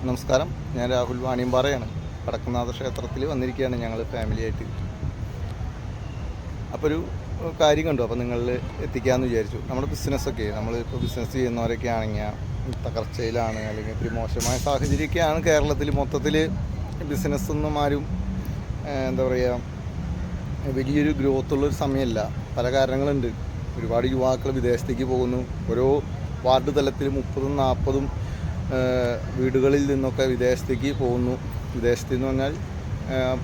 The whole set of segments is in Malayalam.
നമസ്കാരം, ഞാൻ രാഹുൽ വാണിയമ്പാറയാണ്. വടക്കുംനാഥ ക്ഷേത്രത്തിൽ വന്നിരിക്കുകയാണ് ഞങ്ങൾ ഫാമിലിയായിട്ട്. അപ്പോൾ ഒരു കാര്യം കണ്ടു, അപ്പോൾ നിങ്ങളിൽ എത്തിക്കാമെന്ന് വിചാരിച്ചു. നമ്മുടെ ബിസിനസ്സൊക്കെ നമ്മളിപ്പോൾ ബിസിനസ് ചെയ്യുന്നവരൊക്കെ ആണെങ്കിൽ തകർച്ചയിലാണ്, അല്ലെങ്കിൽ ഒരു മോശമായ സാഹചര്യമൊക്കെയാണ് കേരളത്തിൽ. മൊത്തത്തിൽ ബിസിനസ്സൊന്നും ആരും എന്താ പറയുക, വലിയൊരു ഗ്രോത്തുള്ളൊരു സമയമല്ല. പല കാരണങ്ങളുണ്ട്. ഒരുപാട് യുവാക്കൾ വിദേശത്തേക്ക് പോകുന്നു. ഓരോ വാർഡ് തലത്തിൽ 30-40 വീടുകളിൽ നിന്നൊക്കെ വിദേശത്തേക്ക് പോകുന്നു. വിദേശത്ത് എന്ന് പറഞ്ഞാൽ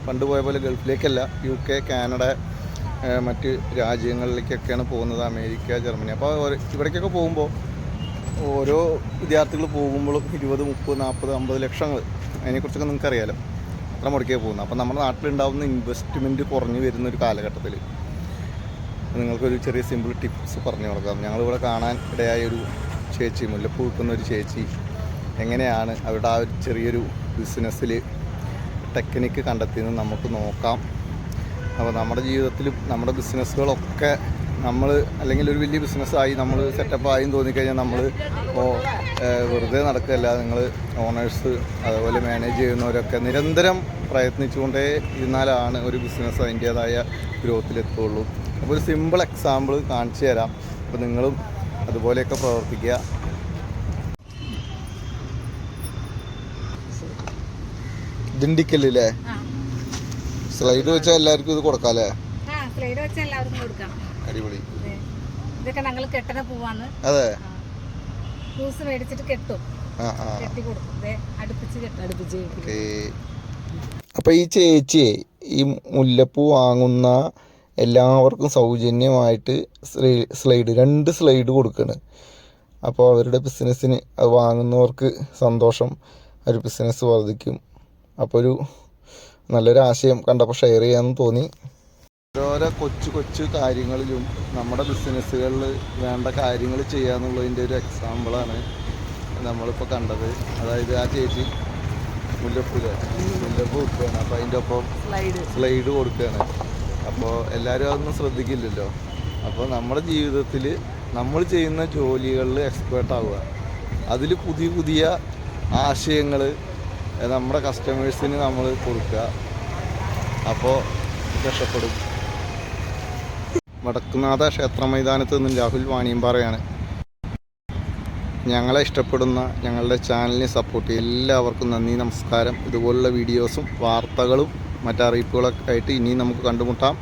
പണ്ട് പോയ പോലെ ഗൾഫിലേക്കല്ല, UK, കാനഡ, മറ്റ് രാജ്യങ്ങളിലേക്കൊക്കെയാണ് പോകുന്നത്. America, Germany. അപ്പോൾ ഇവിടേക്കൊക്കെ പോകുമ്പോൾ ഓരോ വിദ്യാർത്ഥികൾ പോകുമ്പോഴും 20, 30, 40, 50 ലക്ഷങ്ങൾ, അതിനെക്കുറിച്ചൊക്കെ നിങ്ങൾക്കറിയാലോ, അത്ര മുടക്കിയാണ് പോകുന്നത്. അപ്പോൾ നമ്മുടെ നാട്ടിലുണ്ടാകുന്ന ഇൻവെസ്റ്റ്മെൻറ്റ് കുറഞ്ഞു വരുന്നൊരു കാലഘട്ടത്തിൽ നിങ്ങൾക്കൊരു ചെറിയ സിമ്പിൾ ടിപ്സ് പറഞ്ഞു കൊടുക്കാം. ഞങ്ങളിവിടെ കാണാൻ ഇടയായൊരു ചേച്ചി, മുല്ലപ്പൂ വിൽക്കുന്ന ഒരു ചേച്ചി, എങ്ങനെയാണ് അവരുടെ ആ ഒരു ചെറിയൊരു ബിസിനസ്സിൽ ടെക്നിക്ക് കണ്ടെത്തിയെന്ന് നമുക്ക് നോക്കാം. അപ്പോൾ നമ്മുടെ ജീവിതത്തിൽ നമ്മുടെ ബിസിനസ്സുകളൊക്കെ നമ്മൾ അല്ലെങ്കിൽ ഒരു വലിയ ബിസിനസ്സായി നമ്മൾ സെറ്റപ്പായി തോന്നിക്കഴിഞ്ഞാൽ നമ്മൾ വെറുതെ നടക്കുകയല്ല. നിങ്ങൾ ഓണേഴ്സ്, അതുപോലെ മാനേജ് ചെയ്യുന്നവരൊക്കെ നിരന്തരം പ്രയത്നിച്ചുകൊണ്ടേ ഇരുന്നാലാണ് ഒരു ബിസിനസ് അതിൻ്റേതായ ഗ്രോത്തിലെത്തുള്ളൂ. അപ്പോൾ ഒരു സിമ്പിൾ എക്സാമ്പിൾ കാണിച്ചു തരാം. അപ്പോൾ നിങ്ങളും അതുപോലെയൊക്കെ പ്രവർത്തിക്കുക. ദിണ്ടിക്കല്ലേ സ്ലൈഡ് വെച്ചാൽ എല്ലാവർക്കും ഇത് കൊടുക്കാല്ലേ? അടിപൊളി. ഇതൊക്കെ ഞങ്ങൾ കെട്ടണ പൂവാണ്. അതെ, പൂസ് മേടിച്ചിട്ട് കെട്ടും, കെട്ടി കൊടുക്കും. അടുപ്പിച്ച്. അപ്പൊ ഈ ചേച്ചിയെ ഈ മുല്ലപ്പൂ വാങ്ങുന്ന എല്ലാവർക്കും സൗജന്യമായിട്ട് സ്ലൈഡ് 2 സ്ലൈഡ് കൊടുക്കുകയാണ്. അപ്പോൾ അവരുടെ ബിസിനസ്സിന് അത് വാങ്ങുന്നവർക്ക് സന്തോഷം, ഒരു ബിസിനസ് വർദ്ധിക്കും. അപ്പോൾ ഒരു നല്ലൊരു ആശയം കണ്ടപ്പോൾ ഷെയർ ചെയ്യാമെന്ന് തോന്നി. ഓരോരോ കൊച്ചു കാര്യങ്ങളിലും നമ്മുടെ ബിസിനസ്സുകളിൽ വേണ്ട കാര്യങ്ങൾ ചെയ്യാന്നുള്ളതിൻ്റെ ഒരു എക്സാമ്പിളാണ് നമ്മളിപ്പോൾ കണ്ടത്. അതായത് ആ ചേച്ചി മുല്ലപ്പൂ കൊടുക്കുകയാണ്, അപ്പോൾ അതിൻ്റെ ഒപ്പം സ്ലൈഡ് കൊടുക്കുകയാണ്. അപ്പോൾ എല്ലാവരും അതൊന്നും ശ്രദ്ധിക്കില്ലല്ലോ. അപ്പോൾ നമ്മുടെ ജീവിതത്തിൽ നമ്മൾ ചെയ്യുന്ന ജോലികളിൽ എക്സ്പേർട്ട് ആവുക, അതിൽ പുതിയ ആശയങ്ങൾ നമ്മുടെ കസ്റ്റമേഴ്സിന് നമ്മൾ കൊടുക്കുക. അപ്പോൾ രക്ഷപ്പെടും. വടക്കുംനാഥ ക്ഷേത്ര മൈതാനത്ത് നിന്നും രാഹുൽ വാണിയമ്പാറയാണ്. ഞങ്ങളെ ഇഷ്ടപ്പെടുന്ന ഞങ്ങളുടെ ചാനലിനെ സപ്പോർട്ട് ചെയ്യുക. എല്ലാവർക്കും നന്ദി, നമസ്കാരം. ഇതുപോലുള്ള വീഡിയോസും വാർത്തകളും മറ്ററിയിപ്പുകളൊക്കെ ആയിട്ട് ഇനിയും നമുക്ക് കണ്ടുമുട്ടാം.